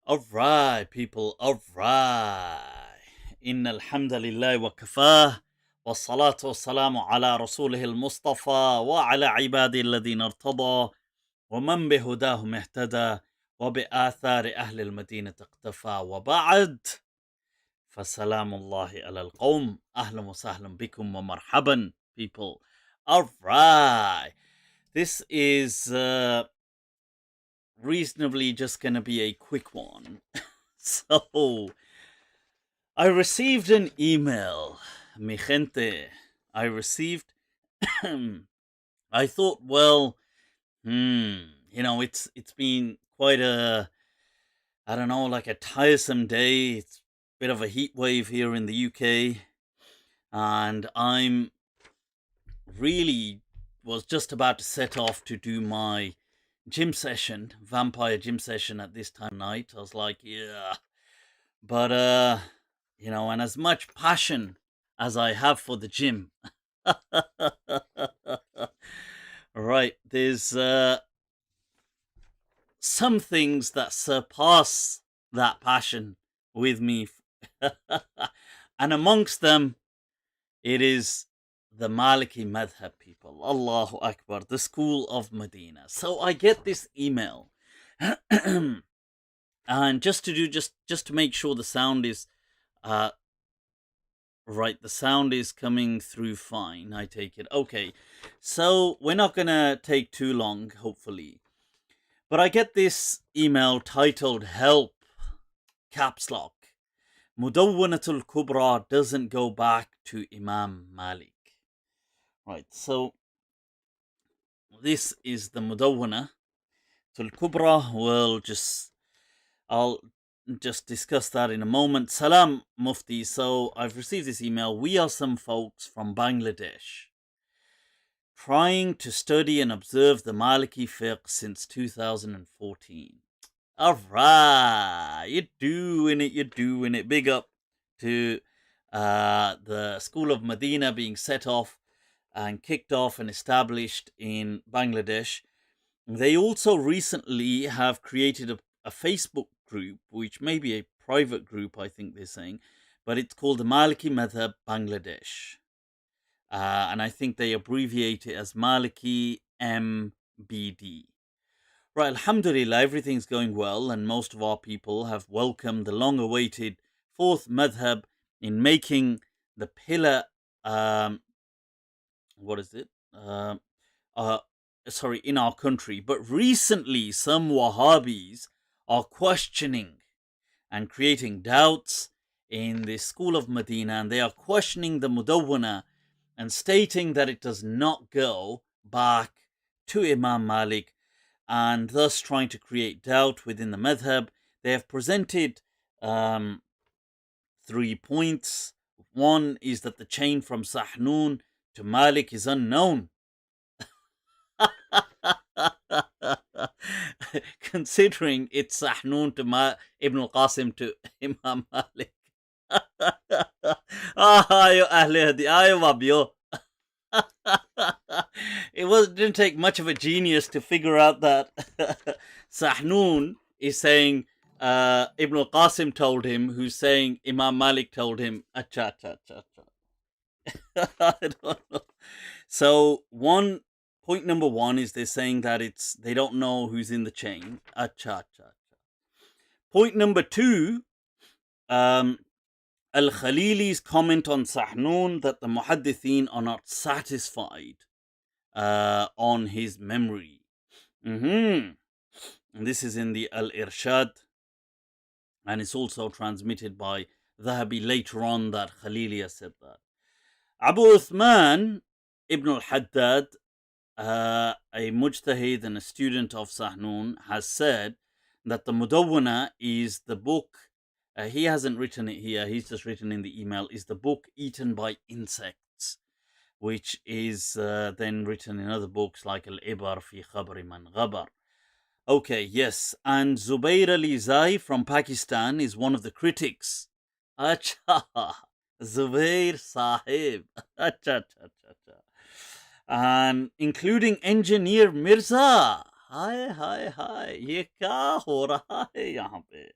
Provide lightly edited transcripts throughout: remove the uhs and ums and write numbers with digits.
Alright, people, alright. Inna alhamdulillah wa kafah. والصلاة والسلام على رسوله المصطفى وعلى عباده الذين ارتضى ومن بهداهم اهتدى وبآثار أهل المدينة اقتفى وبعد فسلام الله على القوم أهلا وسهلا بكم ومرحبا people. Alright, this is reasonably just gonna be a quick one. So I received an email, mi gente. I received. I thought, well, it's been quite a, I don't know, like a tiresome day. It's a bit of a heat wave here in the UK, and I'm really was just about to set off to do my gym session, vampire gym session at this time of night. I was like, yeah, but and as much passion as I have for the gym, right, there's some things that surpass that passion with me. And amongst them, it is the Maliki Madhab, people. Allahu Akbar, the School of Madinah. So I get this email. And just to make sure the sound is right, the sound is coming through fine, I take it. Okay, so we're not gonna take too long, hopefully. But I get this email titled Help, caps lock. Mudawwanatul Kubra doesn't go back to Imam Malik. Right, so this is the Mudawwana. Tul Kubra, I'll just discuss that in a moment. Salam, Mufti. So I've received this email. We are some folks from Bangladesh trying to study and observe the Maliki fiqh since 2014. Alright, you're doing it. Big up to the School of Madinah being set off and kicked off and established in Bangladesh. They also recently have created a Facebook group, which may be a private group, I think they're saying, but it's called the Maliki Madhab Bangladesh. And I think they abbreviate it as Maliki MBD. Right, Alhamdulillah, everything's going well, and most of our people have welcomed the long awaited fourth madhab in making the pillar, in our country. But recently, some Wahhabis are questioning and creating doubts in the School of Madinah, and they are questioning the Mudawwana and stating that it does not go back to Imam Malik, and thus trying to create doubt within the madhab. They have presented 3 points. One is that the chain from Sahnoun to Malik is unknown. Considering it's Sahnoun to Ibn al-Qasim to Imam Malik. Ayo Ahli Hadith, ayo Wabio. It didn't take much of a genius to figure out that Sahnoun is saying Ibn al-Qasim told him, who's saying Imam Malik told him. Acha. I don't know. So point number one is they're saying that they don't know who's in the chain. Acha. Point number two, Al-Khalili's comment on Sahnoun that the Muhaddithin are not satisfied on his memory. And this is in the Al-Irshad, and it's also transmitted by Dhahabi later on that Khalili has said that. Abu Uthman ibn al-Haddad, a mujtahid and a student of Sahnoun, has said that the Mudawwana is the book, he hasn't written it here, he's just written in the email, is the book eaten by insects, which is then written in other books like Al-Ibar fi Khabri Man Ghabar. Okay, yes, and Zubair Ali Zai from Pakistan is one of the critics. Acha, Zubair Sahib. Acha. And including engineer Mirza. Hi. Ye kya ho raha hai yahan pe?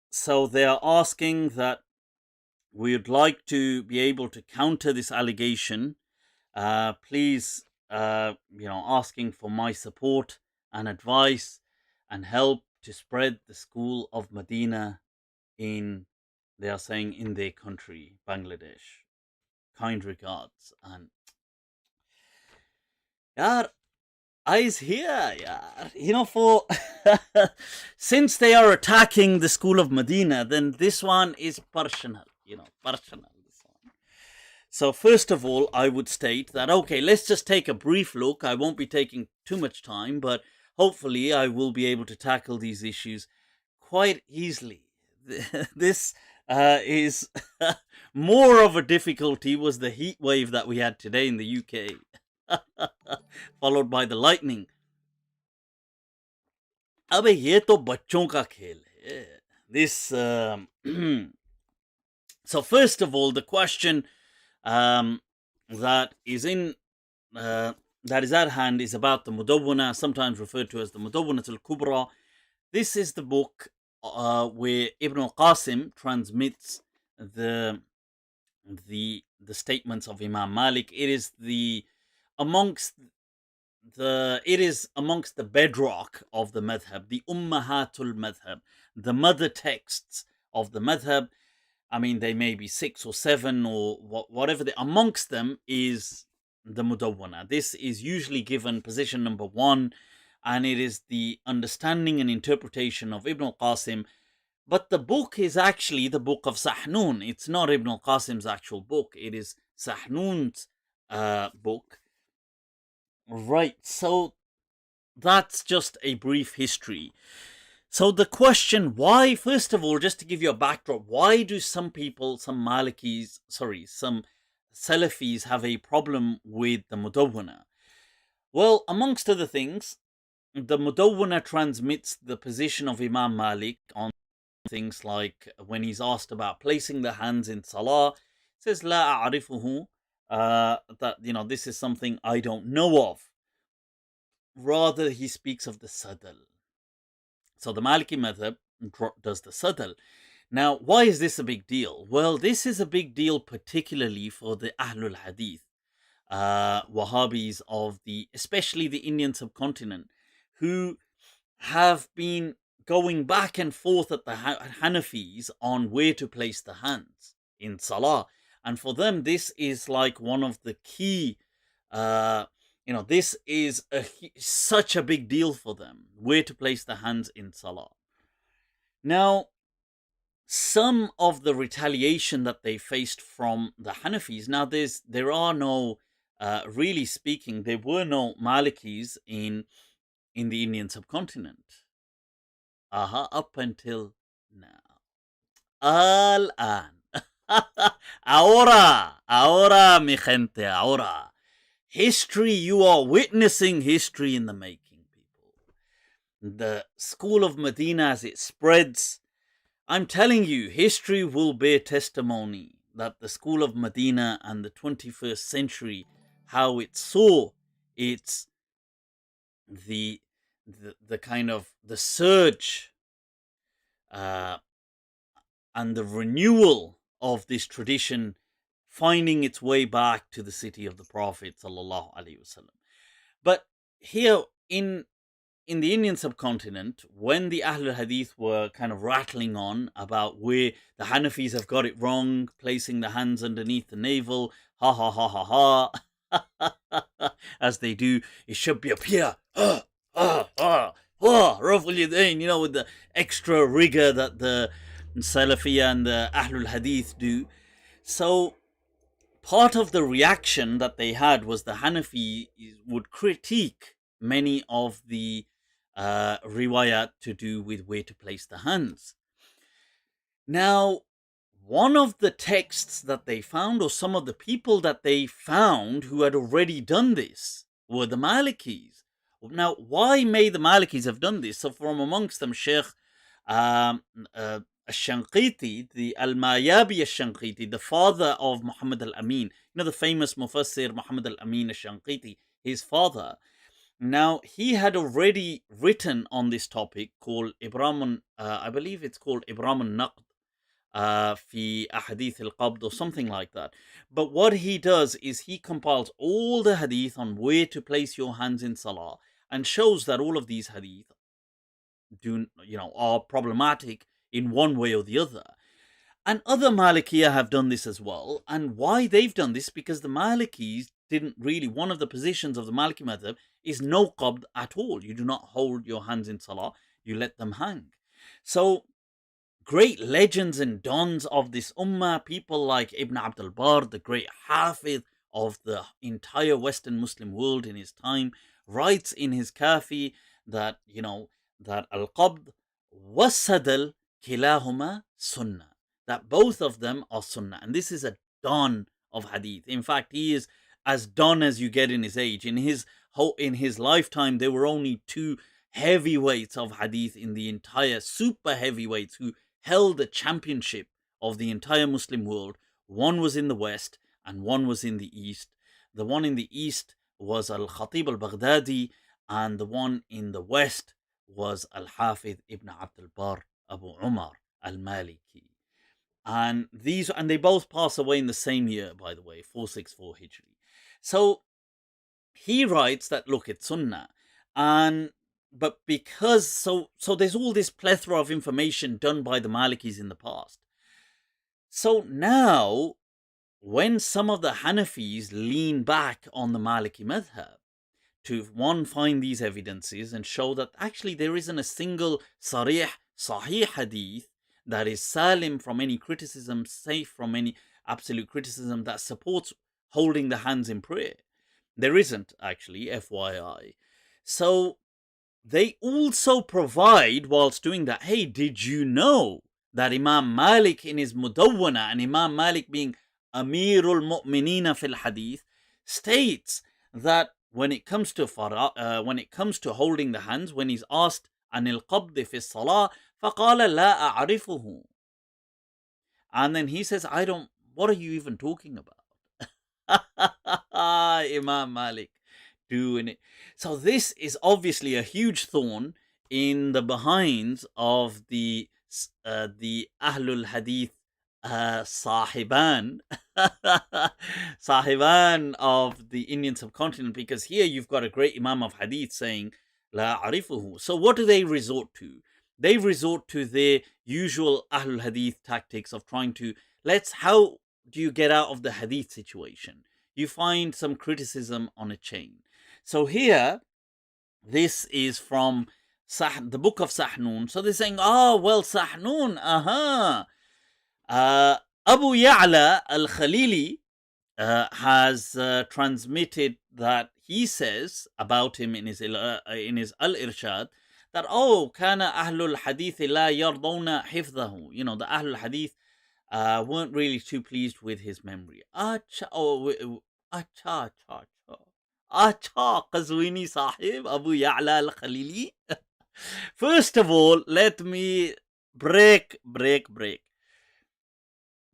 So they are asking that we would like to be able to counter this allegation. Please, asking for my support and advice and help to spread the School of Madinah they are saying, in their country, Bangladesh. Kind regards. And yaar, eyes here, yaar. For since they are attacking the School of Madinah, then this one is personal, personal. So first of all, I would state that, okay, let's just take a brief look. I won't be taking too much time, but hopefully I will be able to tackle these issues quite easily. This is more of a difficulty was the heat wave that we had today in the UK, followed by the lightning. अबे ये तो बच्चों का खेल है. This so first of all, the question that is at hand is about the Mudawwana, sometimes referred to as the Mudawwana al-Kubra. This is the book where Ibn al-Qasim transmits the statements of Imam Malik. It is amongst the bedrock of the madhab, the ummahatul madhab, the mother texts of the madhab. I mean, they may be 6 or 7 or whatever. Amongst them is the Mudawwana. This is usually given position number 1, and it is the understanding and interpretation of Ibn al-Qasim. But the book is actually the book of Sahnoun. It's not Ibn al-Qasim's actual book. It is Sahnoun's book. Right, so that's just a brief history. So the question, why, first of all, just to give you a backdrop, why do some Salafis have a problem with the Mudawwana? Well, amongst other things, the Mudawwana transmits the position of Imam Malik on things like when he's asked about placing the hands in Salah, he says, La a'arifuhu, that, this is something I don't know of. Rather, he speaks of the Sadal. So the Maliki Madhab does the Sadal. Now, why is this a big deal? Well, this is a big deal particularly for the Ahlul Hadith, Wahhabis especially the Indian subcontinent, who have been going back and forth at the Hanafis on where to place the hands in Salah. And for them, this is like one of the key, this is such a big deal for them, where to place the hands in Salah. Now, some of the retaliation that they faced from the Hanafis, now there are no, really speaking, there were no Malikis in the Indian subcontinent. Up until now. Al-an. Ahora, mi gente, ahora. History, you are witnessing history in the making, people. The School of Madinah, as it spreads, I'm telling you, history will bear testimony that the School of Madinah and the 21st century, how it saw its the kind of the surge and the renewal of this tradition finding its way back to the city of the Prophet sallallahu alaihi wasallam. But here in the Indian subcontinent, when the Ahlul Hadith were kind of rattling on about where the Hanafis have got it wrong, placing the hands underneath the navel, ha ha ha ha ha, as they do, it should be up here, Raful Yadain, with the extra rigor that the Salafiyya and the Ahlul Hadith do. So part of the reaction that they had was the Hanafi would critique many of the riwayat to do with where to place the hands. Now, one of the texts that they found, or some of the people that they found who had already done this, were the Malikis. Now, why may the Malikis have done this? So from amongst them, Sheikh Al-Shanqiti, the Al-Mayabi Al-Shanqiti, the father of Muhammad Al-Amin, the famous Mufassir Muhammad Al-Amin Al-Shanqiti, his father, Now, he had already written on this topic called Ibramun, I believe it's called Ibramun Naqd, fi Ahadith al-Qabd or something like that. But what he does is he compiles all the hadith on where to place your hands in salah and shows that all of these hadith are problematic in one way or the other. And other Malikiya have done this as well. And why they've done this? Because the Malikis didn't really, one of the positions of the Maliki Madhab is no qabd at all. You do not hold your hands in salah, you let them hang. So great legends and dons of this ummah, people like Ibn Abdul Barr, the great Hafid of the entire Western Muslim world in his time, writes in his Kafi that, that al-qabd was-sadal kilahuma sunnah, that both of them are sunnah. And this is a don of hadith. In fact, he is as don as you get in his age. In his lifetime, there were only two heavyweights of hadith in the entire, super heavyweights who held the championship of the entire Muslim world. One was in the west and one was in the east. The one in the east was Al-Khatib al-Baghdadi, and the one in the west was Al-Hafidh ibn Abdul Barr Abu Umar al-Maliki. And they both pass away in the same year, by the way, 464 Hijri. So he writes that, look, it's sunnah. But because, so there's all this plethora of information done by the Malikis in the past. So now, when some of the Hanafis lean back on the Maliki madhab to, one, find these evidences and show that actually there isn't a single sarih, sahih hadith that is salim from any criticism, safe from any absolute criticism, that supports holding the hands in prayer. There isn't, actually, FYI. So they also provide, whilst doing that, hey, did you know that Imam Malik in his Mudawwana, and Imam Malik being Amirul Mu'minina fil Hadith, states that when it comes to holding the hands, when he's asked anil qabd fi salah, faqala la a'rifuhu, and then he says, what are you even talking about? Imam Malik doing it. So this is obviously a huge thorn in the behinds of the Ahlul Hadith Sahiban Sahiban of the Indian subcontinent, because here you've got a great Imam of Hadith saying La arifuhu. So what do they resort to? They resort to their usual Ahlul Hadith tactics of trying to, how do you get out of the Hadith situation? You find some criticism on a chain. So here, this is from the book of Sahnoun. So they're saying, Sahnoun, Abu Ya'la Al-Khalili has transmitted that he says about him in his Al-Irshad that, kana Ahlul Hadith la yardawna hifdhahu. The Ahlul Hadith weren't really too pleased with his memory. Qazwini Sahib Abu Ya'la Al-Khalili. First of all, let me break.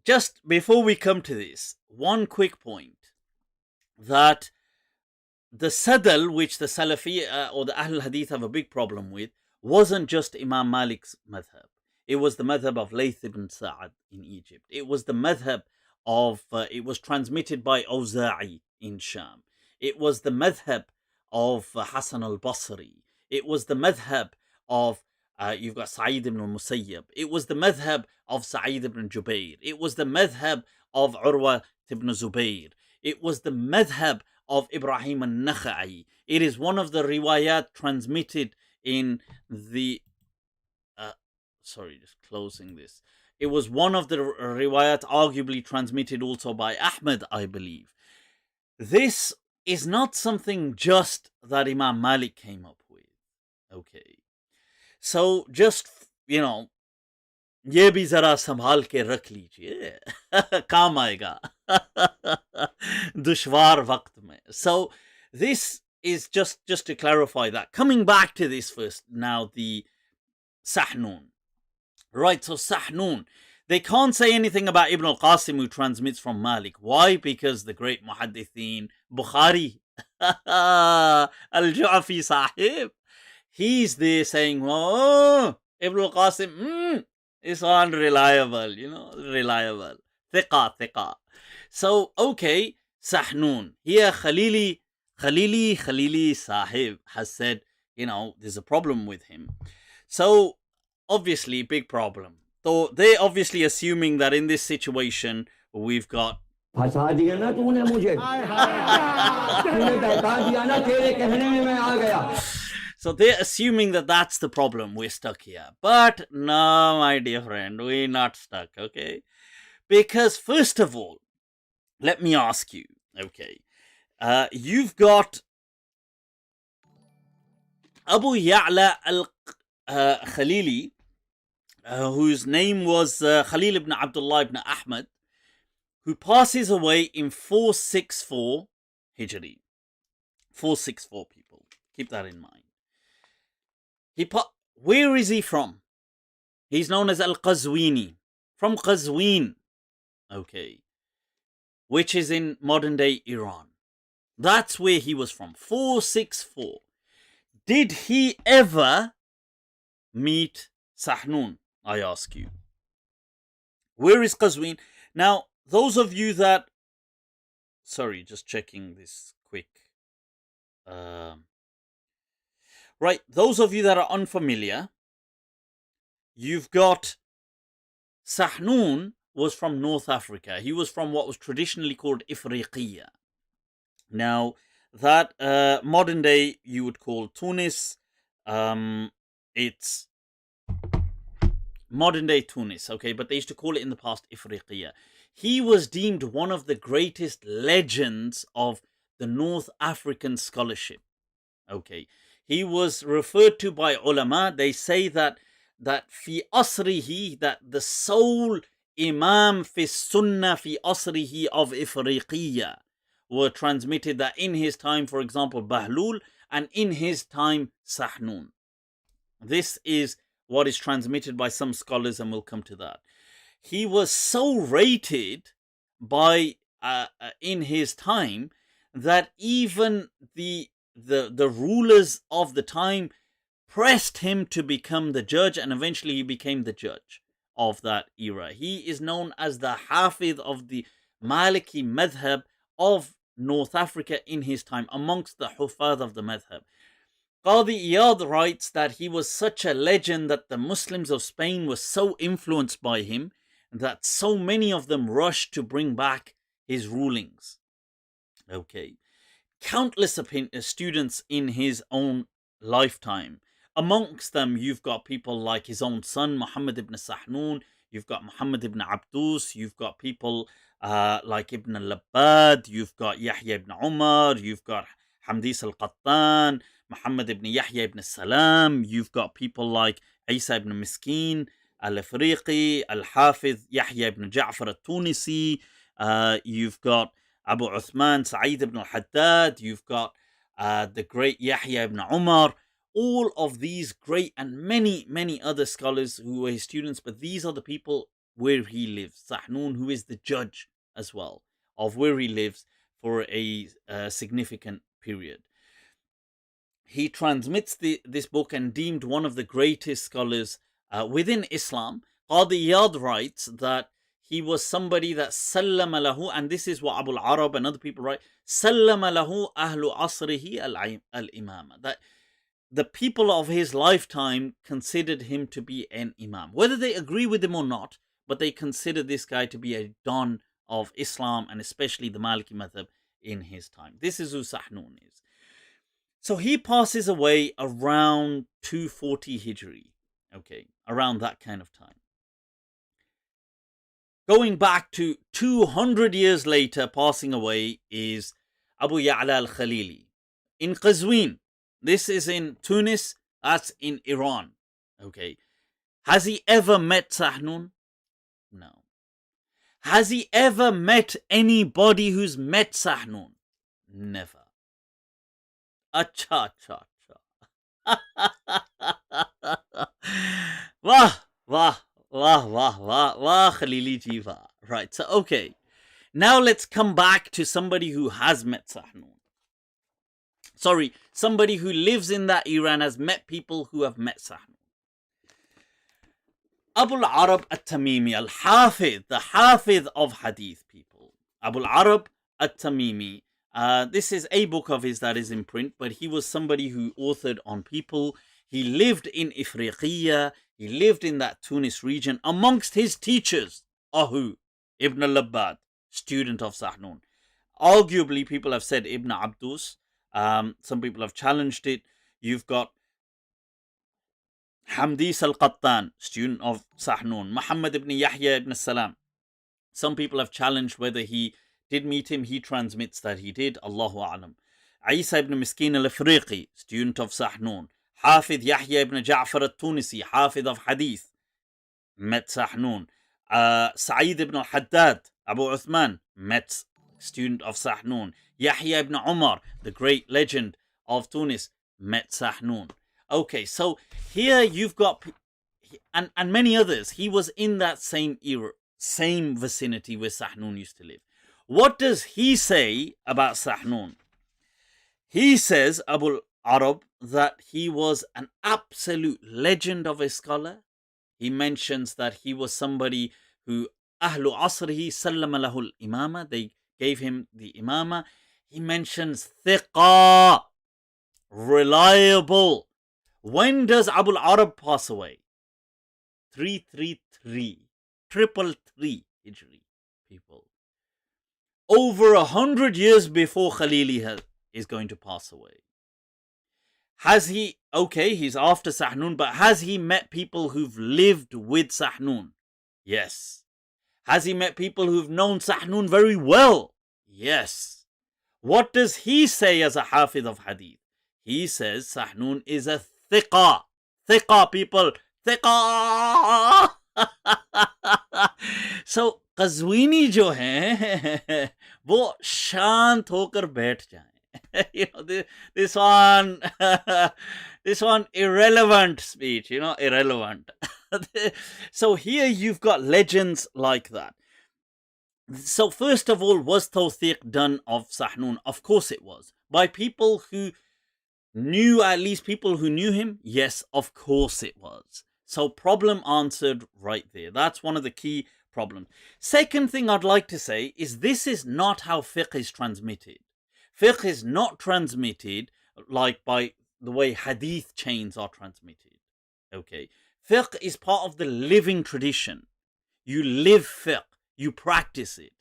Just before we come to this, one quick point, that the sadal, which the Salafi or the Ahlul Hadith have a big problem with, wasn't just Imam Malik's madhab. It was the madhab of Layth ibn Sa'ad in Egypt. It was the madhab of, it was transmitted by Awza'i in Sham. It was the madhab of Hasan al-Basri. It was the madhab of, you've got Saeed ibn Musayyab. It was the madhab of Saeed ibn Jubair. It was the madhab of Urwa ibn Zubair. It was the madhab of Ibrahim al-Nakha'i. It is one of the riwayat transmitted in the, just closing this. It was one of the riwayat arguably transmitted also by Ahmad, I believe. This is not something just that Imam Malik came up with. Okay. So just, ये भी जरा संभाल के रख लीजिए, काम आएगा दुश्वार वक्त में. So this is just to clarify that. Coming back to this first, now the Sahnoun. Right, so Sahnoun. They can't say anything about Ibn al-Qasim, who transmits from Malik. Why? Because the great Muhaddithin, Bukhari Al-Ju'afi Sahib. He's there saying, oh, Ibn al-Qasim, is unreliable, reliable. Thiqa. So, okay, Sahnoun. Here, Khalili Sahib has said, there's a problem with him. So, obviously, big problem. So, they're obviously assuming that in this situation, we've got फंसा दिया ना तूने मुझे तूने बहका दिया ना तेरे कहने में मैं आ गया. So they're assuming that that's the problem. We're stuck here. But no, my dear friend, we're not stuck, okay? Because first of all, let me ask you, okay? You've got Abu Ya'la al-Khalili, whose name was Khalil ibn Abdullah ibn Ahmad, who passes away in 464 Hijri. 464 people. Keep that in mind. Where is he from? He's known as Al-Qazwini. From Qazwin. Okay. Which is in modern day Iran. That's where he was from. 464. Did he ever meet Sahnoun? I ask you. Where is Qazwin? Now, those of you that... Sorry, just checking this quick. Right, those of you that are unfamiliar, you've got Sahnoun was from North Africa. He was from what was traditionally called Ifriqiya. Now, that modern day you would call Tunis. It's modern day Tunis, okay, but they used to call it in the past Ifriqiya. He was deemed one of the greatest legends of the North African scholarship. Okay, he was referred to by ulama. They say that fi asrihi, that the sole imam fi sunnah fi asrihi of Ifriqiya were transmitted, that in his time, for example, Bahlul, and in his time, Sahnoun. This is what is transmitted by some scholars, and we'll come to that. He was so rated by in his time that even the rulers of the time pressed him to become the judge, and eventually he became the judge of that era. He is known as the Hafidh of the Maliki Madhab of North Africa in his time, amongst the Hufadh of the Madhab. Qadi Iyad writes that he was such a legend that the Muslims of Spain were so influenced by him that so many of them rushed to bring back his rulings. Okay. Countless students in his own lifetime. Amongst them, you've got people like his own son, Muhammad ibn Sahnoun. You've got Muhammad ibn Abdus. You've got people like Ibn al-Labbad. You've got Yahya ibn Umar. You've got Hamdis al-Qattan, Muhammad ibn Yahya ibn Salam. You've got people like Isa ibn Miskin, Al-Afriqi, Al-Hafidh, Yahya ibn Ja'far al-Tunisi. You've got Abu Uthman, Saeed ibn al-Haddad. You've got the great Yahya ibn Umar. All of these great and many other scholars who were his students, but these are the people where he lives. Sahnoun, who is the judge as well of where he lives for a significant period. He transmits this book and deemed one of the greatest scholars within Islam. Qadi Iyad writes that he was somebody that sallama lahu, and this is what Abu al-Arab and other people write, sallama lahu ahlu asrihi al-imama, that the people of his lifetime considered him to be an imam. Whether they agree with him or not, but they consider this guy to be a don of Islam, and especially the Maliki Madhab in his time. This is who Sahnoun is. So he passes away around 240 Hijri. Okay, around that kind of time. Going back to 200 years later, passing away is Abu Ya'la al-Khalili in Qazwin. This is in Tunis, that's in Iran. Okay. Has he ever met Sahnoun? No. Has he ever met anybody who's met Sahnoun? Never. Acha. Wah, Khalili Jiva. Right, so okay. Now let's come back to somebody who has met Sahnoun. Sorry, somebody who lives in that era and has met people who have met Sahnoun. Abu al-Arab at-Tamimi, al-Hafidh, the Hafidh of Hadith people. Abu al-Arab at-Tamimi. This is a book of his that is in print, but he was somebody who authored on people. He lived in Ifriqiya. He lived in that Tunis region. Amongst his teachers, Ahu, Ibn al-Labbad, student of Sahnoun. Arguably, people have said Ibn Abdus. Some people have challenged it. You've got Hamdis al-Qattan, student of Sahnoun. Muhammad ibn Yahya ibn Salam. Some people have challenged whether he did meet him. He transmits that he did. Allahu a'lam. Isa ibn Miskin al-Afriqi, student of Sahnoun. Hafidh Yahya ibn Ja'far al-Tunisi, Hafidh of Hadith, met Sahnoun. Saeed ibn al-Haddad, Abu Uthman, met student of Sahnoun. Yahya ibn Umar, the great legend of Tunis, met Sahnoun. Okay, so here you've got, and many others. He was in that same era, same vicinity where Sahnoun used to live. What does he say about Sahnoun? He says, Abu Arab, that he was an absolute legend of a scholar. He mentions that he was somebody who Ahlu Asrihi sallama lahu al-imama. They gave him the imama. He mentions thiqa, reliable. When does Abu al-Arab pass away? 333, 333 Hijri, people. Over 100 years before Khalili is going to pass away. Has he, okay, he's after Sahnoun, but has he met people who've lived with Sahnoun? Yes. Has he met people who've known Sahnoun very well? Yes. What does he say as a Hafidh of Hadith? He says Sahnoun is a thiqa. Thiqa, people. Thiqa. So, Qazwini jo hai, wo shant hokar baith jaye. You know, this one irrelevant speech, you know, irrelevant. So here you've got legends like that. So first of all, was Tawthiq done of Sahnoun? Of course it was. By people who knew, at least people who knew him? Yes, of course it was. So problem answered right there. That's one of the key problems. Second thing I'd like to say is this is not how fiqh is transmitted. Fiqh is not transmitted like by the way hadith chains are transmitted. Okay. Fiqh is part of the living tradition. You live fiqh. You practice it.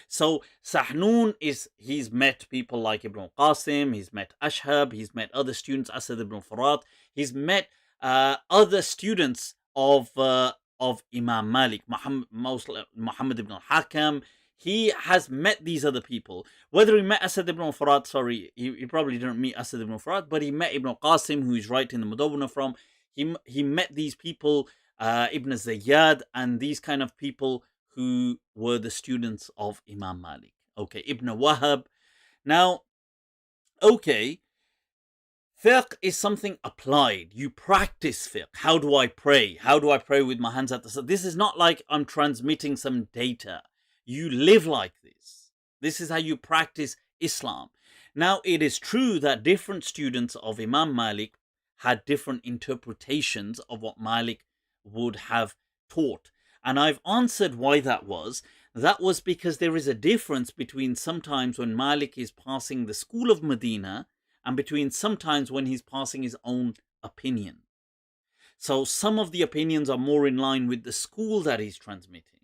So Sahnoun he's met people like Ibn Qasim, he's met Ashhab, he's met other students, Asad ibn Furat, he's met other students of Imam Malik, Muhammad ibn al-Hakam. He has met these other people. Whether he met Asad ibn Furat, sorry, he probably didn't meet Asad ibn Furat, but he met Ibn Qasim, who he's writing the Mudawwana from. He met these people, Ibn Zayyad, and these kind of people who were the students of Imam Malik. Okay, Ibn Wahab. Now, okay, fiqh is something applied. You practice fiqh. How do I pray? How do I pray with my hands at the side? This is not like I'm transmitting some data. You live like this. This is how you practice Islam. Now, it is true that different students of Imam Malik had different interpretations of what Malik would have taught. And I've answered why that was. That was because there is a difference between sometimes when Malik is passing the School of Madinah and between sometimes when he's passing his own opinion. So some of the opinions are more in line with the school that he's transmitting.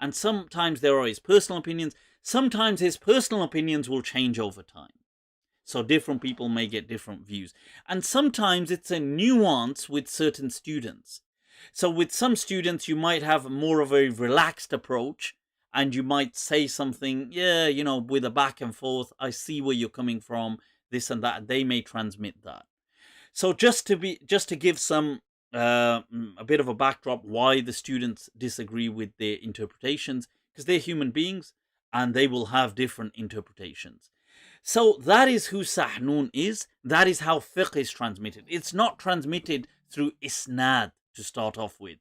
And sometimes there are his personal opinions. Sometimes his personal opinions will change over time. So different people may get different views. And sometimes it's a nuance with certain students. So with some students, you might have more of a relaxed approach and you might say something, yeah, you know, with a back and forth. I see where you're coming from, this and that. They may transmit that. So just to give some, a bit of a backdrop why the students disagree with their interpretations, because they're human beings and they will have different interpretations. So that is who Sahnoun is. That is how fiqh is transmitted. It's not transmitted through isnad to start off with.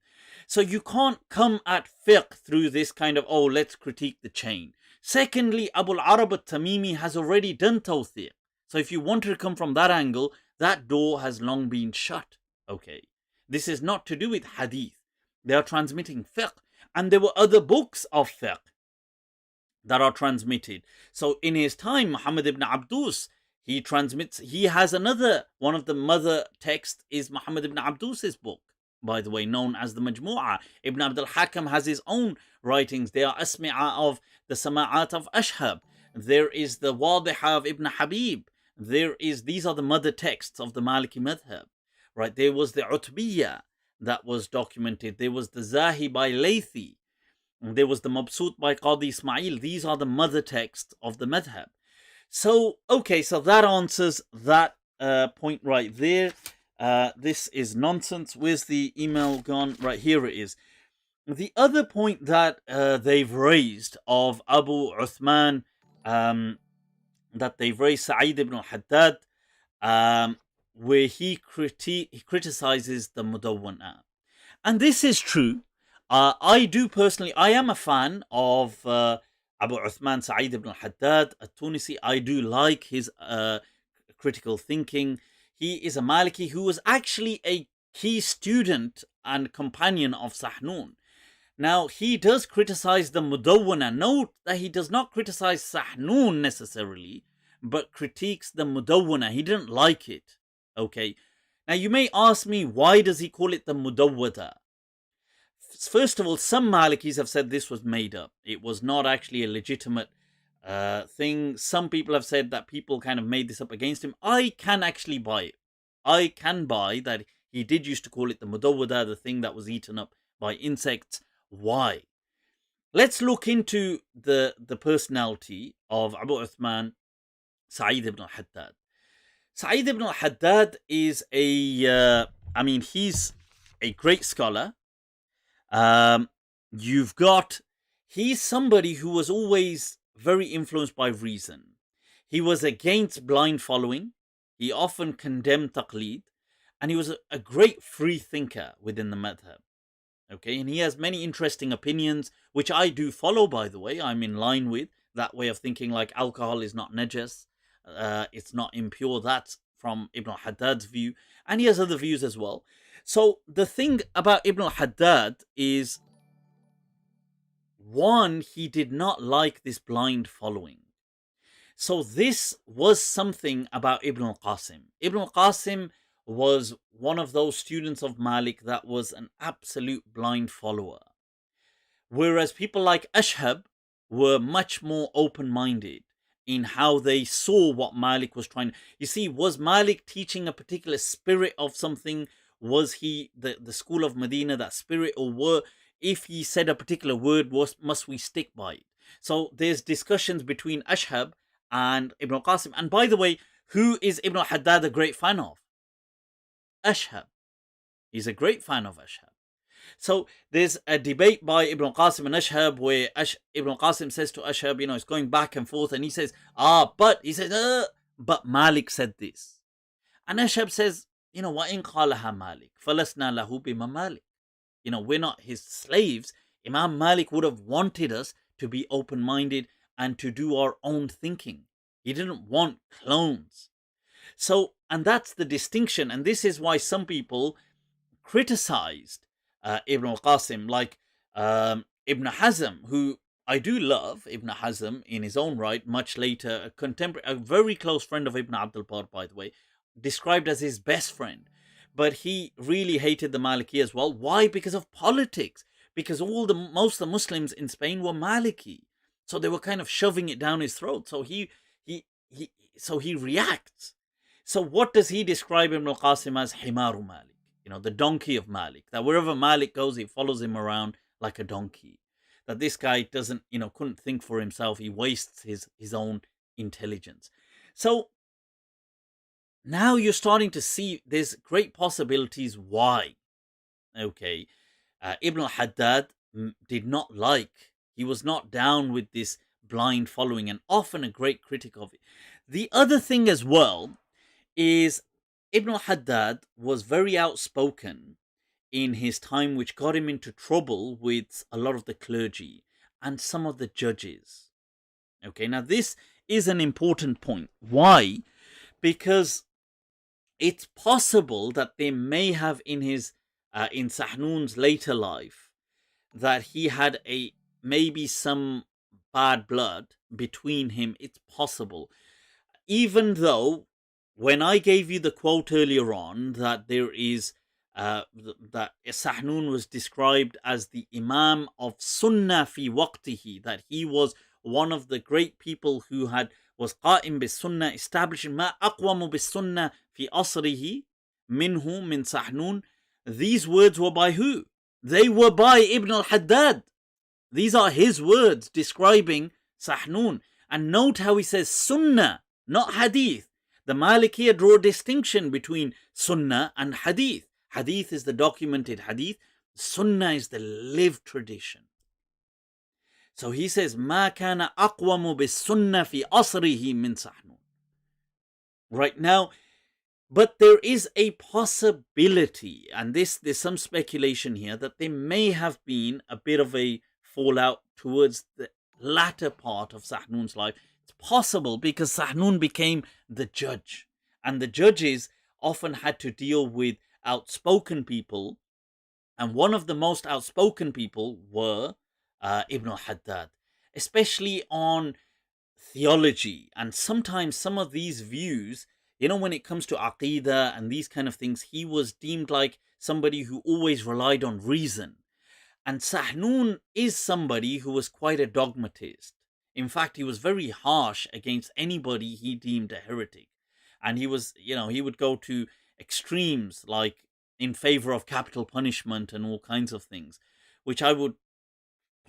So you can't come at fiqh through this kind of, oh, let's critique the chain. Secondly, Abu al-Arab al-Tamimi has already done tawthiq. So if you want to come from that angle, that door has long been shut. Okay. This is not to do with hadith. They are transmitting fiqh. And there were other books of fiqh that are transmitted. So in his time, Muhammad ibn Abdus, he has another, one of the mother texts is Muhammad ibn Abdus's book, by the way, known as the Majmu'ah. Ibn Abd al-Hakam has his own writings. They are Asmi'a of the Sama'at of Ashhab. There is the Wadiha of Ibn Habib. These are the mother texts of the Maliki Madhab. Right? There was the Utbiyya that was documented. There was the Zahi by Laythi. There was the Mabsut by Qadi Ismail. These are the mother texts of the Madhab. So, okay, so that answers that point right there. This is nonsense. Where's the email gone? Right, here it is. The other point that they've raised of Abu Uthman, that they've raised Saeed ibn Haddad, where he criticizes the Mudawwana. And this is true. I do personally, I am a fan of Abu Uthman Saeed ibn Haddad at-Tunisi. I do like his critical thinking. He is a Maliki who was actually a key student and companion of Sahnoun. Now, he does criticize the Mudawwana. Note that he does not criticize Sahnoun necessarily, but critiques the Mudawwana. He didn't like it. Okay. Now, you may ask me, why does he call it the Mudawwada? First of all, some Malikis have said this was made up. It was not actually a legitimate thing. Some people have said that people kind of made this up against him. I can actually buy it. I can buy that he did used to call it the Mudawwada, the thing that was eaten up by insects. Why? Let's look into the personality of Abu Uthman Saeed ibn Haddad. Saeed ibn Haddad is he's a great scholar. He's somebody who was always very influenced by reason. He was against blind following. He often condemned taqleed, and he was a great free thinker within the madhab. Okay, and he has many interesting opinions, which I do follow, by the way. I'm in line with that way of thinking, like alcohol is not najas, it's not impure. That's from Ibn Haddad's view, and he has other views as well. So the thing about Ibn Haddad is, one, he did not like this blind following. So this was something about Ibn al-Qasim. Ibn al-Qasim was one of those students of Malik that was an absolute blind follower. Whereas people like Ashhab were much more open-minded in how they saw what Malik was trying. You see, was Malik teaching a particular spirit of something? Was he the School of Madinah, that spirit? Or if he said a particular word, must we stick by it? So there's discussions between Ashhab and Ibn al-Qasim. And by the way, who is Ibn Haddad a great fan of? Ashhab. He's a great fan of Ashhab. So there's a debate by Ibn al-Qasim and Ashhab where Ibn al-Qasim says to Ashhab, it's going back and forth, and he says, but Malik said this. And Ashhab says, وَإِنْ قَالَهَا Malik فَلَسْنَا لَهُ بِمَمَالِكَ. We're not his slaves. Imam Malik would have wanted us to be open-minded and to do our own thinking. He didn't want clones. So, and that's the distinction, and this is why some people criticized Ibn al-Qasim, like Ibn Hazm, who I do love. Ibn Hazm in his own right, much later, a very close friend of Ibn Abdul Bar, by the way, described as his best friend. But he really hated the Maliki as well. Why? Because of politics. Because most of the Muslims in Spain were Maliki. So they were kind of shoving it down his throat. So he reacts. So what does he describe Ibn al-Qasim as? Himaru Malik. The donkey of Malik. That wherever Malik goes, he follows him around like a donkey. That this guy doesn't, couldn't think for himself. He wastes his own intelligence. So now you're starting to see there's great possibilities why. Okay. Ibn al-Haddad did not like, he was not down with this blind following, and often a great critic of it. The other thing as well is Ibn al-Haddad was very outspoken in his time, which got him into trouble with a lot of the clergy and some of the judges. Okay, now this is an important point. Why? because it's possible that they may have in Sahnoun's later life that he had maybe some bad blood between him. It's possible. Even though when I gave you the quote earlier on that there is that Sahnoun was described as the Imam of Sunnah fi waqtihi, that he was one of the great people who was qa'im bis Sunnah, establishing ma aqwamu bis Sunnah fi asrihi minhu min Sahnoun. These words were by who? They were by Ibn al-Haddad. These are his words describing Sahnoun. And note how he says Sunnah, not Hadith. The Maliki draw a distinction between Sunnah and Hadith. Hadith is the documented Hadith. Sunnah is the lived tradition. So he says, مَا كَانَ أَقْوَمُ بِالسُّنَّةِ فِي أَصْرِهِ مِنْ سَحْنُونَ. Right now, but there is a possibility, and there's some speculation here, that there may have been a bit of a fallout towards the latter part of Sahnoun's life. It's possible because Sahnoun became the judge, and the judges often had to deal with outspoken people, and one of the most outspoken people were Ibn al-Haddad, especially on theology. And sometimes some of these views, when it comes to Aqidah and these kind of things, he was deemed like somebody who always relied on reason. And Sahnoun is somebody who was quite a dogmatist. In fact, he was very harsh against anybody he deemed a heretic. And he was, he would go to extremes, like in favor of capital punishment and all kinds of things, which I would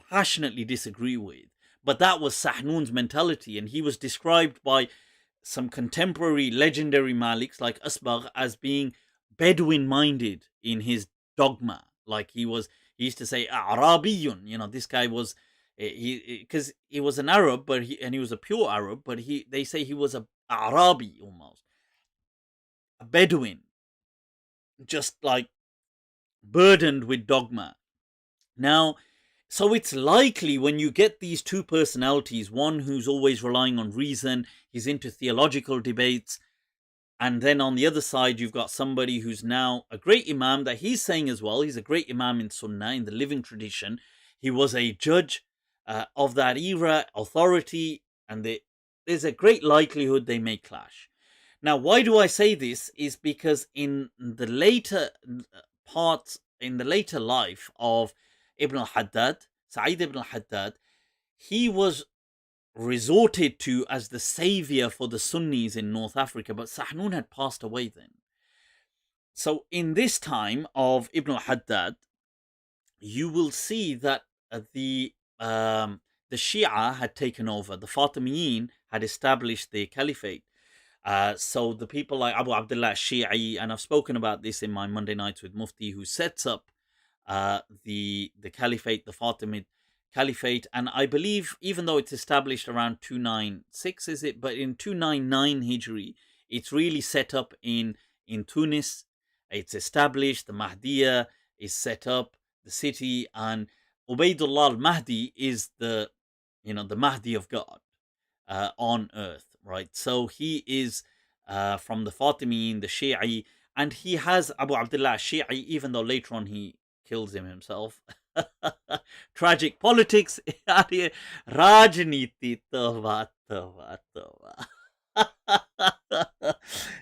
passionately disagree with. But that was Sahnoun's mentality, and he was described by some contemporary legendary Maliks like Asbagh as being Bedouin-minded in his dogma. Like he used to say, Arabiyun, this guy was, because he was an Arab, and he was a pure Arab, but they say he was a Arabi almost, a Bedouin, just like burdened with dogma. Now, so it's likely when you get these two personalities, one who's always relying on reason, he's into theological debates, and then on the other side, you've got somebody who's now a great Imam that he's saying as well, he's a great Imam in Sunnah, in the living tradition. He was a judge of that era, authority, and there's a great likelihood they may clash. Now, why do I say this? Is because in the later parts, in the later life of Ibn al-Haddad, Saeed ibn al-Haddad, he was resorted to as the savior for the Sunnis in North Africa, but Sahnoun had passed away then. So in this time of Ibn al-Haddad, you will see that the Shia had taken over. The Fatimiyin had established the caliphate. So the people like Abu Abdullah Shi'i, and I've spoken about this in my Monday Nights with Mufti, who sets up the caliphate, the Fatimid caliphate, and I believe even though it's established around 296, is it? But in 299 Hijri, it's really set up in Tunis. It's established. The Mahdiya is set up, the city, and Ubaydullah al-Mahdi is the Mahdi of God on earth, right? So he is from the Fatimiyin, the Shi'i, and he has Abu Abdullah Shi'i, even though later on he kills him himself. Tragic politics. Rajniti, tawba, tawba, tawba.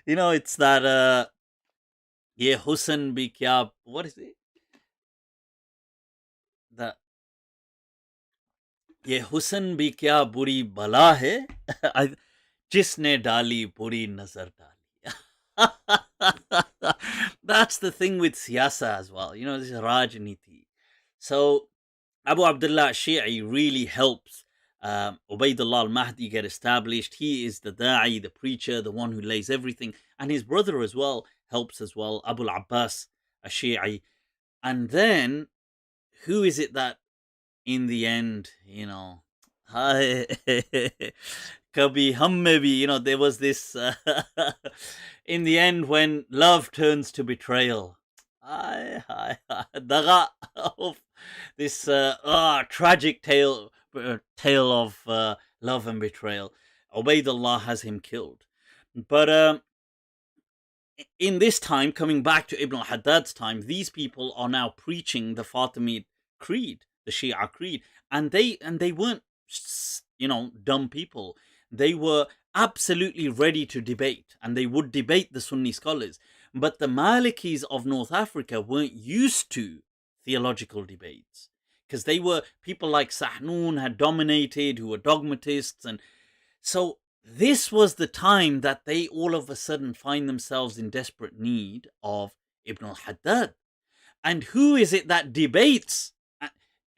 It's that Ye Husn bhi kya, what is it? That Ye Husn bhi kya buri bala hai, jisne dali buri nazar dali. That's the thing with siyasa as well. This is Rajniti. So Abu Abdullah Shi'i really helps Ubaydullah al-Mahdi get established. He is the da'i, the preacher, the one who lays everything. And his brother as well helps as well, Abu al-Abbas Shi'i. And then, who is it that in the end, Kabhi hum mein bhi, there was this, in the end when love turns to betrayal. Daga of this tragic tale of love and betrayal. Ubaydullah has him killed. But in this time, coming back to Ibn al-Haddad's time, these people are now preaching the Fatimid creed, the Shia creed, and they weren't, dumb people. They were absolutely ready to debate, and they would debate the Sunni scholars. But the Malikis of North Africa weren't used to theological debates, because they were people like Sahnoun had dominated, who were dogmatists, and so this was the time that they all of a sudden find themselves in desperate need of Ibn al-Haddad. And who is it that debates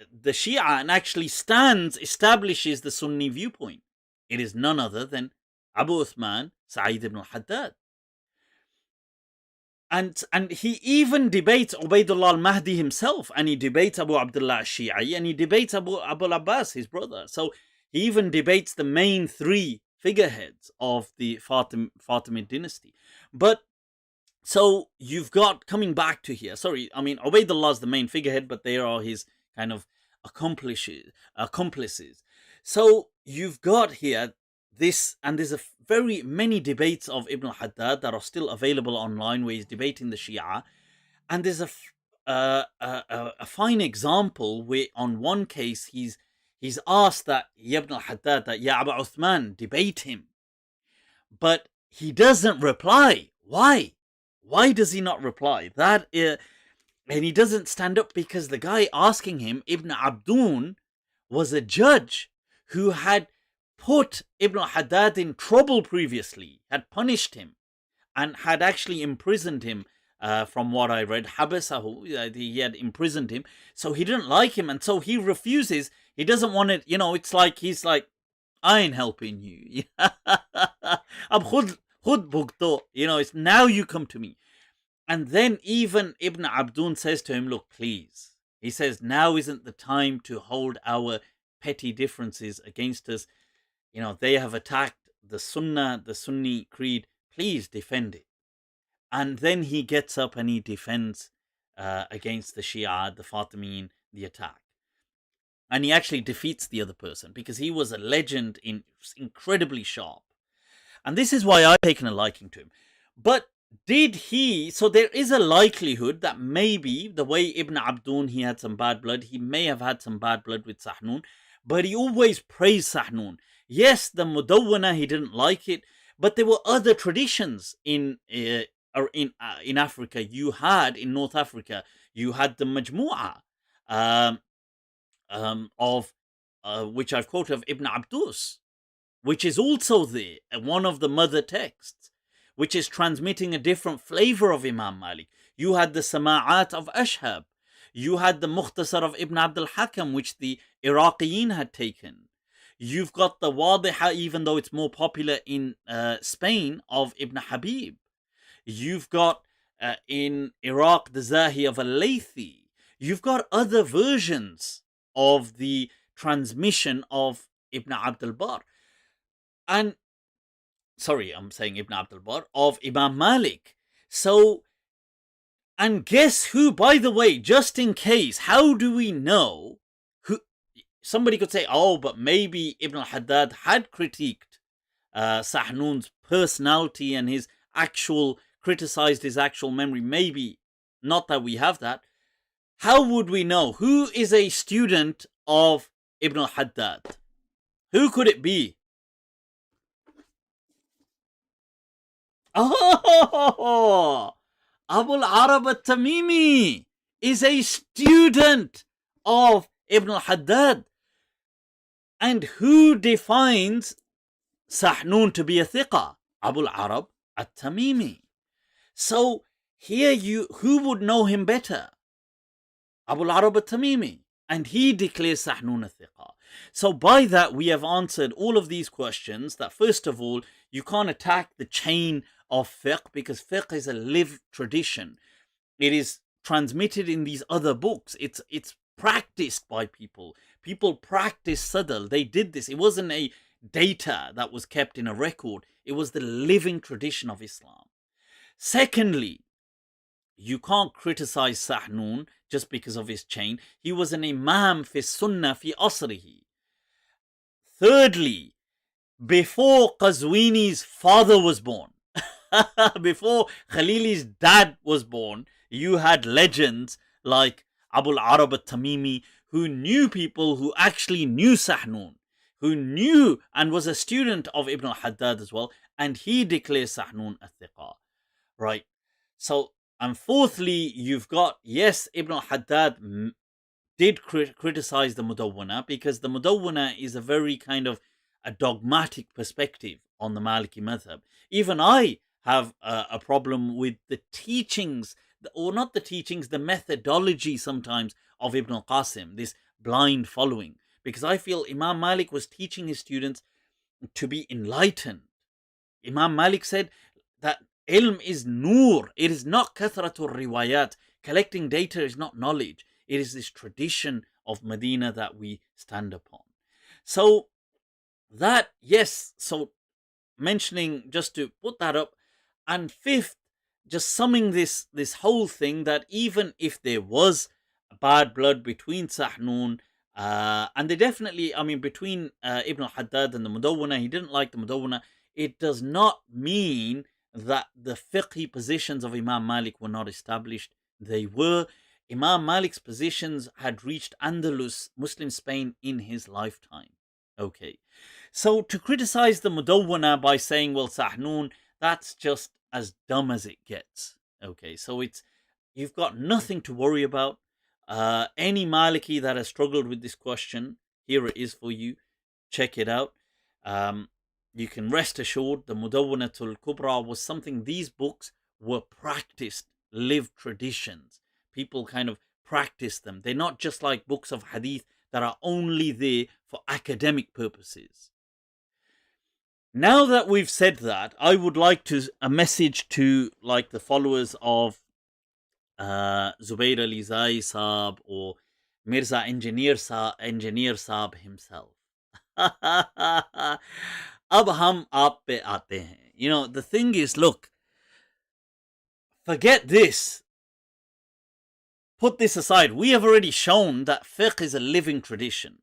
the Shia and actually establishes the Sunni viewpoint? It is none other than Abu Uthman Saeed ibn al-Haddad. And he even debates Ubaidullah al-Mahdi himself, and he debates Abu Abdullah al-Shi'i, and he debates Abu al-Abbas, his brother. So he even debates the main three figureheads of the Fatimid dynasty. But so you've got, coming back to here, Ubaidullah is the main figurehead, but they are his kind of accomplices. So you've got here this, and there's very many debates of Ibn al-Haddad that are still available online where he's debating the Shia. And there's a fine example where on one case he's asked that Ibn al-Haddad, that Ya Abu Uthman, debate him. But he doesn't reply. Why? Why does he not reply? And he doesn't stand up because the guy asking him, Ibn Abdun, was a judge who had put Ibn al-Haddad in trouble previously, had punished him, and had actually imprisoned him. From what I read, Habasahu, he had imprisoned him, so he didn't like him, and so he refuses. He doesn't want it, it's like he's like, I ain't helping you. It's now you come to me. And then even Ibn Abdun says to him, look, please. He says, now isn't the time to hold our petty differences against us. They have attacked the Sunnah, the Sunni creed. Please defend it. And then he gets up and he defends against the Shia, the Fatimiyyin, the attack. And he actually defeats the other person because he was a legend, incredibly sharp. And this is why I've taken a liking to him. But so there is a likelihood that maybe the way Ibn Abdun, he had some bad blood, he may have had some bad blood with Sahnoun, but he always praised Sahnoun. Yes, the Mudawwana, he didn't like it, but there were other traditions in Africa. In North Africa, you had the Majmu'ah of which I've quoted, of Ibn Abdus, which is also there, one of the mother texts, which is transmitting a different flavor of Imam Malik. You had the Sama'at of Ashhab. You had the Mukhtasar of Ibn Abd al-Hakam, which the Iraqiyin had taken. You've got the Wadiha, even though it's more popular in Spain, of Ibn Habib. You've got in Iraq the Zahi of Al-Laythi. You've got other versions of the transmission of Ibn Abd al-Bar. I'm saying Ibn Abd al-Bar, of Imam Malik. So, and guess who, by the way, just in case, how do we know who? Somebody could say, oh, but maybe Ibn al-Haddad had critiqued Sahnoun's personality and criticized his actual memory. Maybe, not that we have that. How would we know? Who is a student of Ibn al-Haddad? Who could it be? Oh, Abu al-Arab al-Tamimi is a student of Ibn al-Haddad. And who defines Sahnoun to be a thiqa? Abu al-Arab al-Tamimi. So here who would know him better? Abu al-Arab al-Tamimi. And he declares Sahnoun a thiqa. So by that we have answered all of these questions, that first of all, you can't attack the chain of fiqh, because fiqh is a lived tradition. It is transmitted in these other books. It's practiced by people. People practice sadal. They did this. It wasn't a data that was kept in a record. It was the living tradition of Islam. Secondly, you can't criticize Sahnoun just because of his chain. He was an imam fi sunnah fi asrihi. Thirdly, before Qazwini's father was born, Before Khalili's dad was born, you had legends like Abu al-Arab al-Tamimi, who knew people who actually knew Sahnoun, who knew and was a student of Ibn al-Haddad as well, and he declares Sahnoun al-Thiqa. Right. So, and fourthly, you've got, yes, Ibn al-Haddad did criticize the Mudawwana, because the Mudawwana is a very kind of a dogmatic perspective on the Maliki Madhab. Even I have a problem with the teachings, or not the teachings, the methodology sometimes of Ibn al-Qasim, this blind following, because I feel Imam Malik was teaching his students to be enlightened. Imam Malik said that ilm is nur, it is not kathratul riwayat. Collecting data is not knowledge. It is this tradition of Medina that we stand upon. So that, yes, so mentioning, just to put that up. And fifth, just summing this whole thing, that even if there was bad blood between Sahnoun, and they definitely, I mean, between Ibn al-Haddad and the Mudawwana, he didn't like the Mudawwana, it does not mean that the fiqhi positions of Imam Malik were not established. They were. Imam Malik's positions had reached Andalus, Muslim Spain, in his lifetime. Okay. So to criticize the Mudawwana by saying, well, Sahnoun, that's just as dumb as it gets. Okay. So you've got nothing to worry about. Any Maliki that has struggled with this question, here it is for you. Check it out. You can rest assured the Mudawwanatul Kubra was something, these books were practiced, lived traditions. People kind of practice them. They're not just like books of Hadith that are only there for academic purposes. Now that we've said that, I would like to a message to like the followers of Zubair Ali Zai Saab or Mirza Engineer Saab himself. Ab hum aap pe aate hain. You know, the thing is, look, forget this. Put this aside. We have already shown that fiqh is a living tradition.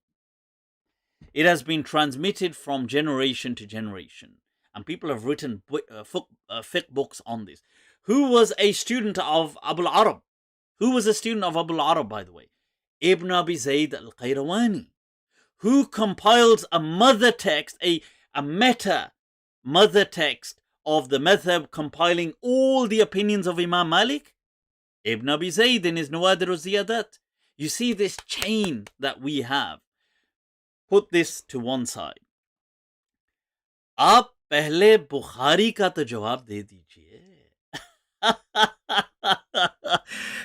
It has been transmitted from generation to generation. And people have written fiqh books on this. Who was a student of Abu al-Arab? Who was a student of Abu al-Arab, by the way? Ibn Abi Zayd al-Qayrawani. Who compiles a mother text, a meta mother text of the madhab, compiling all the opinions of Imam Malik? Ibn Abi Zayd in his Nawadir al-Ziyadat. You see this chain that we have. Put this to one side. आप पहले बुखारी का तो जवाब दे दीजिए.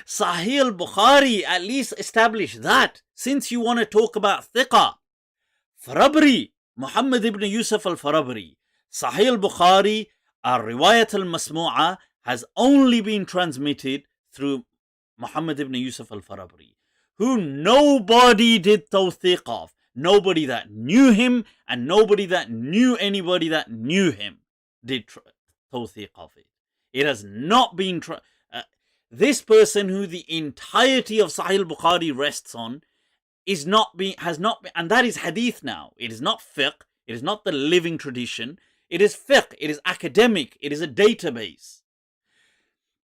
Sahih al-Bukhari, at least establish that, since you want to talk about thiqa. Farabri, Muhammad ibn Yusuf al-Farabri, Sahih al-Bukhari, al-Riwayat al-Masmu'a, has only been transmitted through Muhammad ibn Yusuf al-Farabri, who nobody did tawthiq of. Nobody that knew him and nobody that knew anybody that knew him did tawthiq of it. It has not been... this person who the entirety of Sahih al-Bukhari rests on has not been, and that is hadith now. It is not fiqh. It is not the living tradition. It is fiqh. It is academic. It is a database.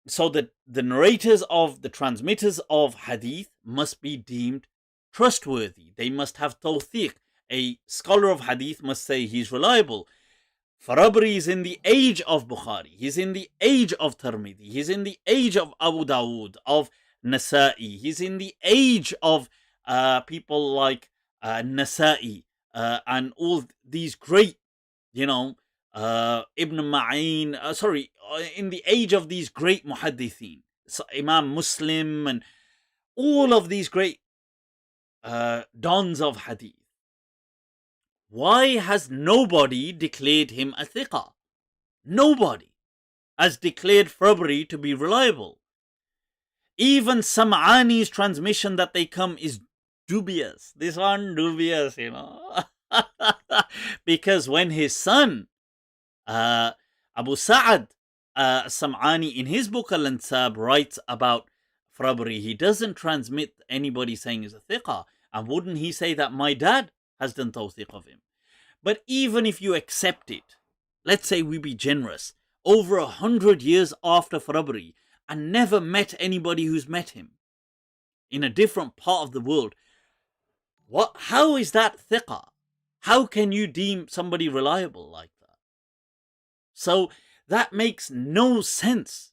So that the narrators of the transmitters of hadith must be deemed trustworthy. They must have tawthiq. A scholar of hadith must say he's reliable. Farabri is in the age of Bukhari. He's in the age of Tirmidhi. He's in the age of Abu Dawood, of Nasa'i. He's in the age of people like Nasa'i and all these great, Ibn Ma'in, in the age of these great muhaddithin, so Imam Muslim and all of these great dons of hadith. Why has nobody declared him a thiqa? Nobody has declared Farabri to be reliable. Even Sam'ani's transmission that they come is dubious. This one dubious, because when his son, Abu Sa'ad Sam'ani, in his book Al-Ansab, writes about Farabri, he doesn't transmit anybody saying he's a thiqa. And wouldn't he say that my dad has done tawthiq of him? But even if you accept it, let's say we be generous. over 100 years after Farabri and never met anybody who's met him in a different part of the world. How is that thiqah? How can you deem somebody reliable like that? So that makes no sense.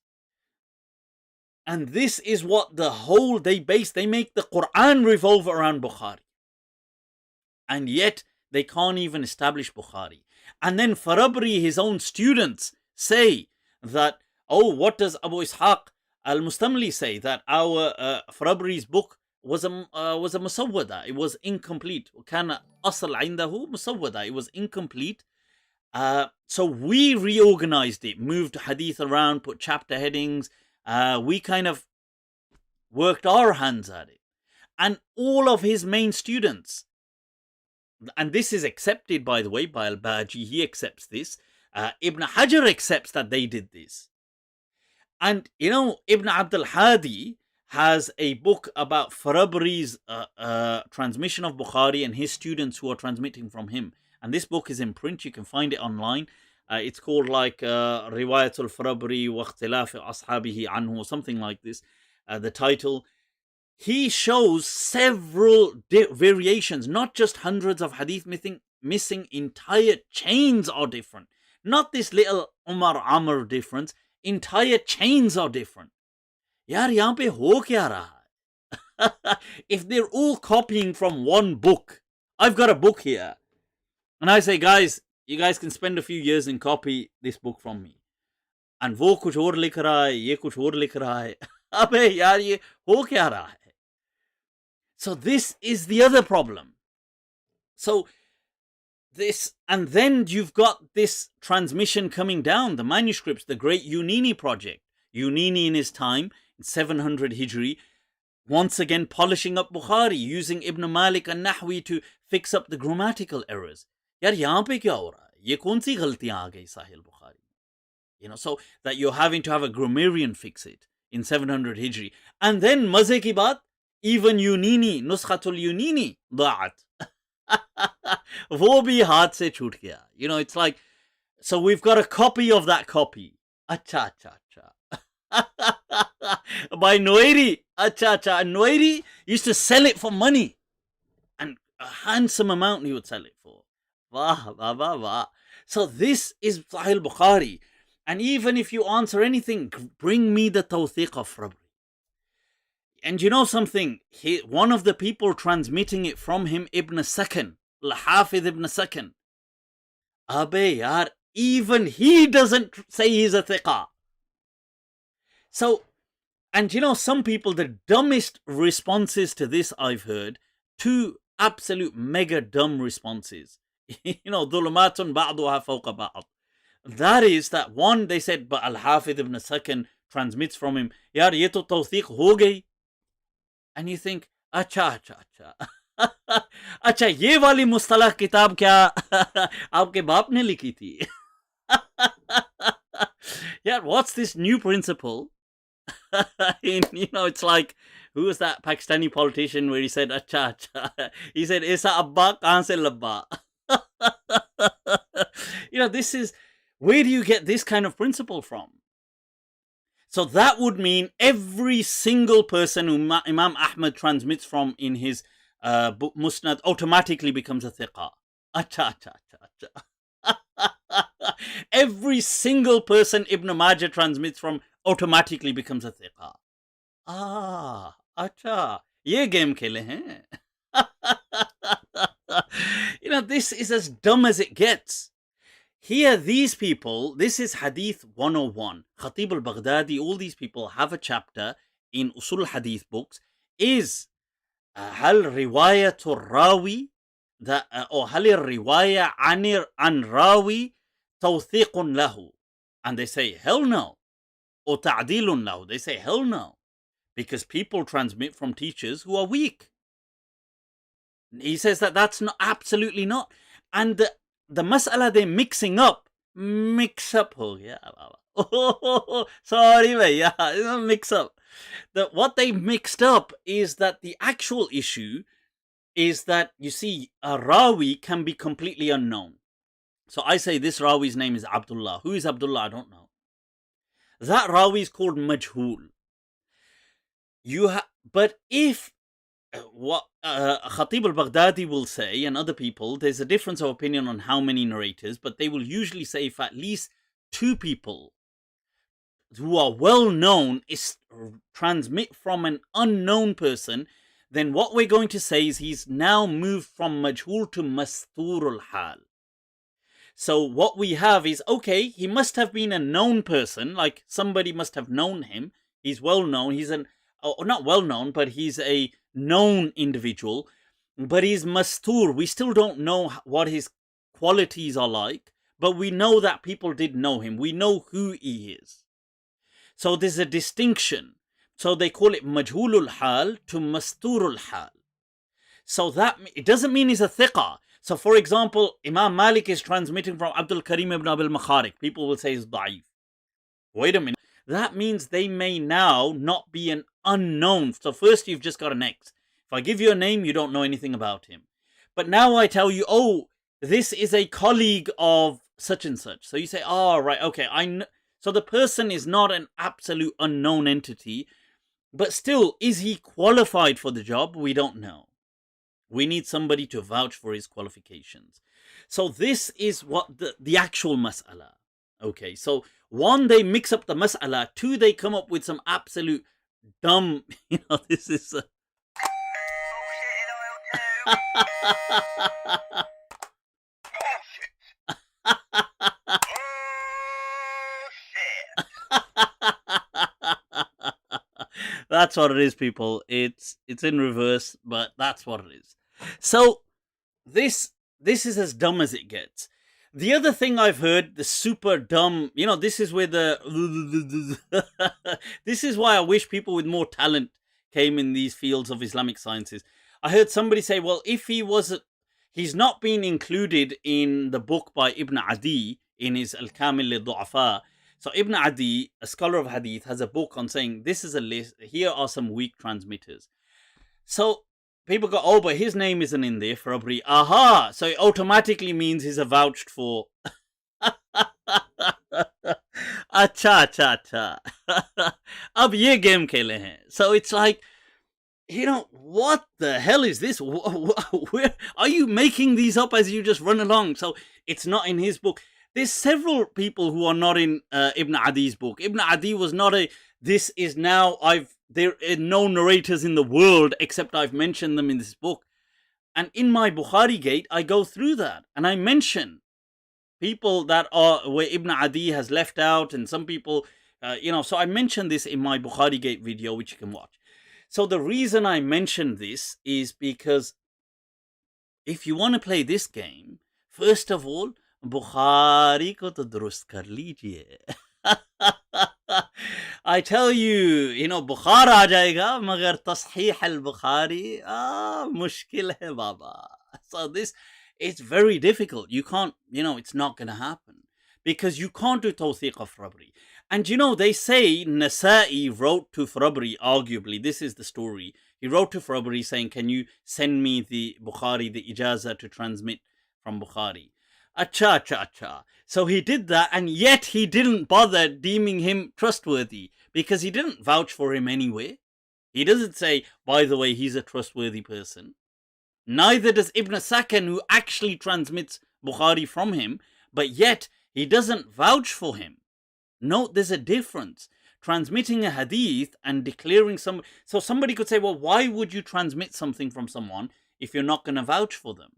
And this is what they make the Quran revolve around Bukhari. And yet they can't even establish Bukhari. And then Farabri, his own students, say that, what does Abu Ishaq al-Mustamli say? That our Farabri's book was a musawwada. It was incomplete. كان أصل عنده musawwada. It was incomplete. So we reorganized it, moved hadith around, put chapter headings. We kind of worked our hands at it. And all of his main students, and this is accepted, by the way, by Al-Baji, he accepts this. Ibn Hajar accepts that they did this. And, Ibn Abdul Hadi has a book about Farabri's transmission of Bukhari and his students who are transmitting from him. And this book is in print. You can find it online. It's called like Riwayatul Farabri wa Ikhtilaf Ashabihi Anhu, or something like this. The title. He shows several variations, not just hundreds of hadith missing. Entire chains are different. Not this little Umar Amr difference. Entire chains are different. Yaar, yahan pe ho kya raha? If they're all copying from one book, I've got a book here, and I say, guys, you guys can spend a few years and copy this book from me. And wo kuch aur likh raha hai, ye kuch aur likh raha hai. Abhe yaar, ye ho kya raha hai? So this is the other problem. So this, and then you've got this transmission coming down, the manuscripts, the great Unini project. Unini in his time, in 700 Hijri, once again polishing up Bukhari, using Ibn Malik and Nahwi to fix up the grammatical errors. Yaar, yahan pe kya ho raha hai? Ye kaun si galtiyan aa gayi Sahih Bukhari? So that you're having to have a grammarian fix it in 700 Hijri. And then, maze ki baat, even Unini, Nuskhatul Unini, da'at. Wo bhi haath se chhoot gaya. It's like, so we've got a copy of that copy. Acha. By Noiri. Acha. Noiri used to sell it for money. And a handsome amount he would sell it for. Wah. So this is Sahih Bukhari. And even if you answer anything, bring me the Tawthiq of Farabri. And you know something? One of the people transmitting it from him, Ibn Sakan, Al-Hafidh Ibn Sakan. Abe yaar, even he doesn't say he's a thiqah. So, and some people, the dumbest responses to this I've heard, two absolute mega dumb responses. Dhulumatun ba'duha fawqa ba'd. That is that one, they said, but Al-Hafidh Ibn Sakan transmits from him, yaar, ye to tawthiq ho gayi. And you think, acha. Acha, ye wali mustalah kitab kya aapke baap ne likhi thi? Yeah, what's this new principle? It's like, who was that Pakistani politician where he said, acha. He said, Esa abba kahan se labba? This is, where do you get this kind of principle from? So that would mean every single person who Imam Ahmad transmits from in his book Musnad automatically becomes a thiqah. Acha. Every single person Ibn Majah transmits from automatically becomes a thiqah. Acha. Ye game khele hain. This is as dumb as it gets. Here, these people, this is Hadith 101. Khatib al-Baghdadi, all these people have a chapter in Usul Hadith books. Is Hal Riwayatul Rawi, or Hal Riwaya an Rawi Tawthiqun lahu. And they say, hell no. Or Ta'dilun lahu. They say, hell no. Because people transmit from teachers who are weak. He says that that's not, absolutely not. And the mas'ala they're mixing up, ho gaya. Sorry bhaiya, mix up. What they mixed up is that the actual issue is that, you see, a Rawi can be completely unknown. So I say this Rawi's name is Abdullah. Who is Abdullah? I don't know. that rawi is called majhul. But if what Khatib al-Baghdadi will say, and other people, there's a difference of opinion on how many narrators, but they will usually say if at least two people who are well known is transmit from an unknown person, then what we're going to say is he's now moved from majhul to mastur al-hal. So what we have is, okay, he must have been a known person, like somebody must have known him. He's well known. He's not well known, but he's a known individual. But he's mastur. We still don't know what his qualities are like, but we know that people did know him. We know who he is. So there's a distinction. So they call it majhulul hal to masturul hal. So that it doesn't mean he's a thiqah. So for example, Imam Malik is transmitting from Abdul Karim ibn Abil Makharik. People will say he's da'if. Wait a minute. That means they may now not be an unknown. So first you've just got an X. If I give you a name, you don't know anything about him. But now I tell you, oh, this is a colleague of such and such. So you say, oh, right, okay. So the person is not an absolute unknown entity. But still, is he qualified for the job? We don't know. We need somebody to vouch for his qualifications. So this is what the actual mas'ala. Okay, so one, they mix up the mas'ala. Two, they come up with some absolute dumb, this is... That's what it is, people. It's in reverse, but that's what it is. So this is as dumb as it gets. The other thing I've heard, the super dumb, this is where this is why I wish people with more talent came in these fields of Islamic sciences. I heard somebody say, well, if he's not been included in the book by Ibn Adi in his Al-Kamil li-Du'afa. So Ibn Adi, a scholar of Hadith, has a book on saying this is a list. Here are some weak transmitters. So people go, oh, but his name isn't in there, Farabri. Aha! So it automatically means he's a vouched for. Acha. Ab ye game khele hain. So it's like, what the hell is this? Where are you making these up as you just run along? So it's not in his book. There's several people who are not in Ibn Adi's book. Ibn Adi was not there are no narrators in the world except I've mentioned them in this book. And in my Bukhari gate, I go through that and I mention people that are where Ibn Adi has left out, and some people, so I mentioned this in my Bukhari gate video, which you can watch. So the reason I mentioned this is because if you want to play this game, first of all, Bukhari ko to durust kar lijiye. I tell you, Bukhar aa jayega, magar tasheeh al-Bukhari, mushkil hai baba. So it's very difficult. You can't, it's not going to happen. Because you can't do tawthiq of Farabri. And they say Nasa'i wrote to Farabri, arguably, this is the story. He wrote to Farabri saying, can you send me the Bukhari, the ijazah to transmit from Bukhari? Acha. So he did that, and yet he didn't bother deeming him trustworthy because he didn't vouch for him anyway. He doesn't say, by the way, he's a trustworthy person. Neither does Ibn Sakan, who actually transmits Bukhari from him, but yet he doesn't vouch for him. Note, there's a difference. Transmitting a hadith and declaring So somebody could say, well, why would you transmit something from someone if you're not going to vouch for them?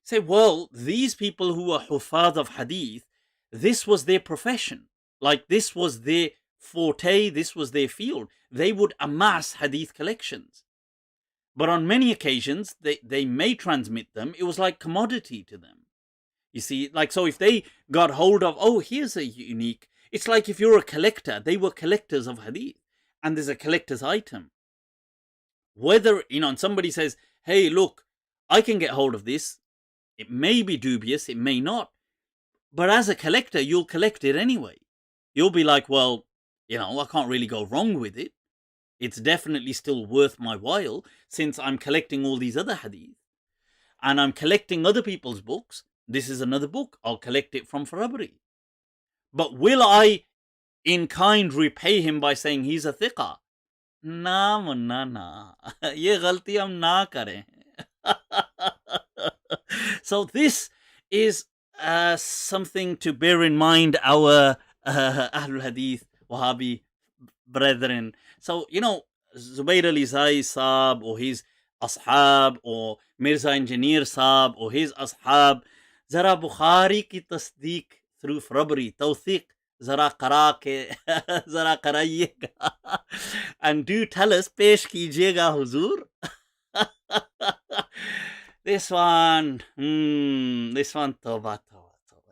Say, well, these people who are hufad of hadith, this was their profession. Like, this was their forte, this was their field. They would amass hadith collections. But on many occasions, they may transmit them. It was like commodity to them. You see, so if they got hold of, oh, here's a unique... It's like if you're a collector, they were collectors of hadith. And there's a collector's item. Whether, and somebody says, hey, look, I can get hold of this. It may be dubious, it may not. But as a collector, you'll collect it anyway. You'll be like, well, I can't really go wrong with it. It's definitely still worth my while since I'm collecting all these other hadith. And I'm collecting other people's books. This is another book. I'll collect it from Farabri. But will I in kind repay him by saying he's a thiqa. Na munna na. Ye ghalti hum na kare. So this is something to bear in mind, our Ahlul Hadith, Wahhabi brethren. So, Zubair Ali Zai Saab or his ashab or Mirza Engineer Saab or his ashab, Zara Bukhari ki tasdeeq through Farabri, Tawthiq, Zara karayega. And do tell us, pesh kijega huzur. This one, tawbah.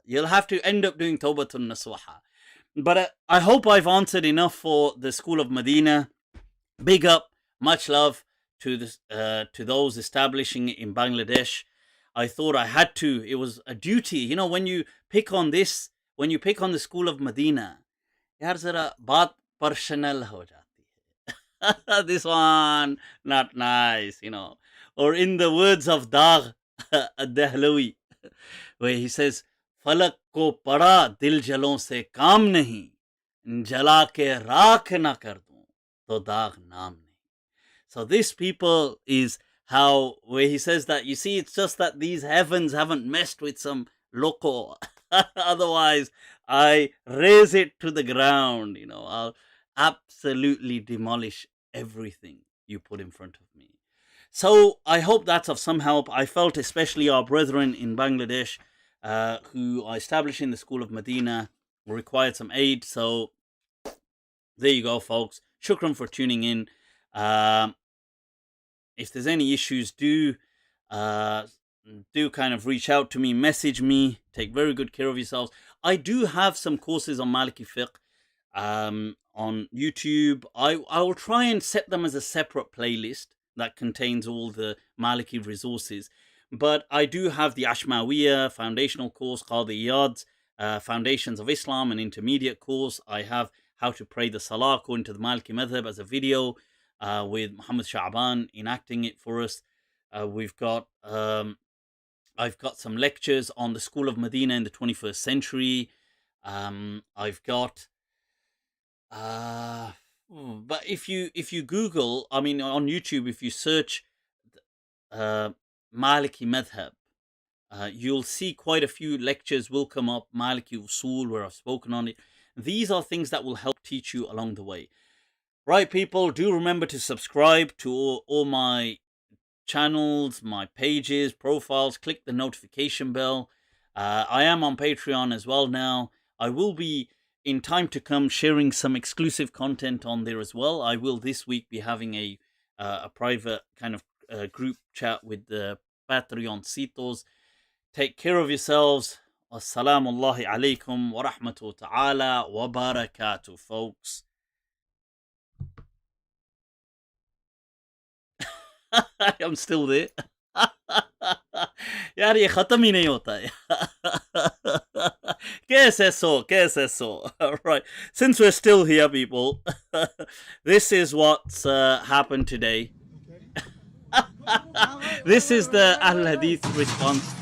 You'll have to end up doing tawbatun nasuha. But I hope I've answered enough for the School of Madinah. Big up, much love to those establishing it in Bangladesh. I thought I had to. It was a duty. When you pick on this, when you pick on the School of Madinah, yaar zara baat personal ho jati hai. This one, not nice, Or in the words of Dagh ad-Dahlawi, where he says, फलक को पड़ा दिल जलों से काम नहीं, जला के राख ना कर दूं तो दाग नाम नहीं. So this people is how, where he says that, you see, it's just that these heavens haven't messed with some loco. Otherwise, I raise it to the ground, I'll absolutely demolish everything you put in front of me. So I hope that's of some help. I felt especially our brethren in Bangladesh who are establishing the School of Madinah required some aid. So there you go, folks. Shukran for tuning in. If there's any issues, do kind of reach out to me, message me. Take very good care of yourselves. I do have some courses on Maliki fiqh on YouTube. I will try and set them as a separate playlist that contains all the Maliki resources. But I do have the Ashmawiya foundational course, Qadi Iyad's Foundations of Islam, an intermediate course. I have how to pray the Salah according to the Maliki Madhab as a video with Muhammad Sha'ban enacting it for us. I've got some lectures on the School of Madinah in the 21st century. I've got but if you Google, on YouTube, if you search Maliki Madhab, you'll see quite a few lectures will come up, Maliki Usul, where I've spoken on it. These are things that will help teach you along the way. Right, people, do remember to subscribe to all my channels, my pages, profiles. Click the notification bell. I am on Patreon as well now. I will be, in time to come, sharing some exclusive content on there as well. I will this week be having a private kind of group chat with the Patreoncitos. Take care of yourselves. Assalamu alaikum wa rahmatullahi ta'ala wa barakatuh, folks. I'm still there. यार ये खत्म ही नहीं होता है. कैसे सो. Right, since we're still here, people, this is what's happened today. This is the Al-Hadith response.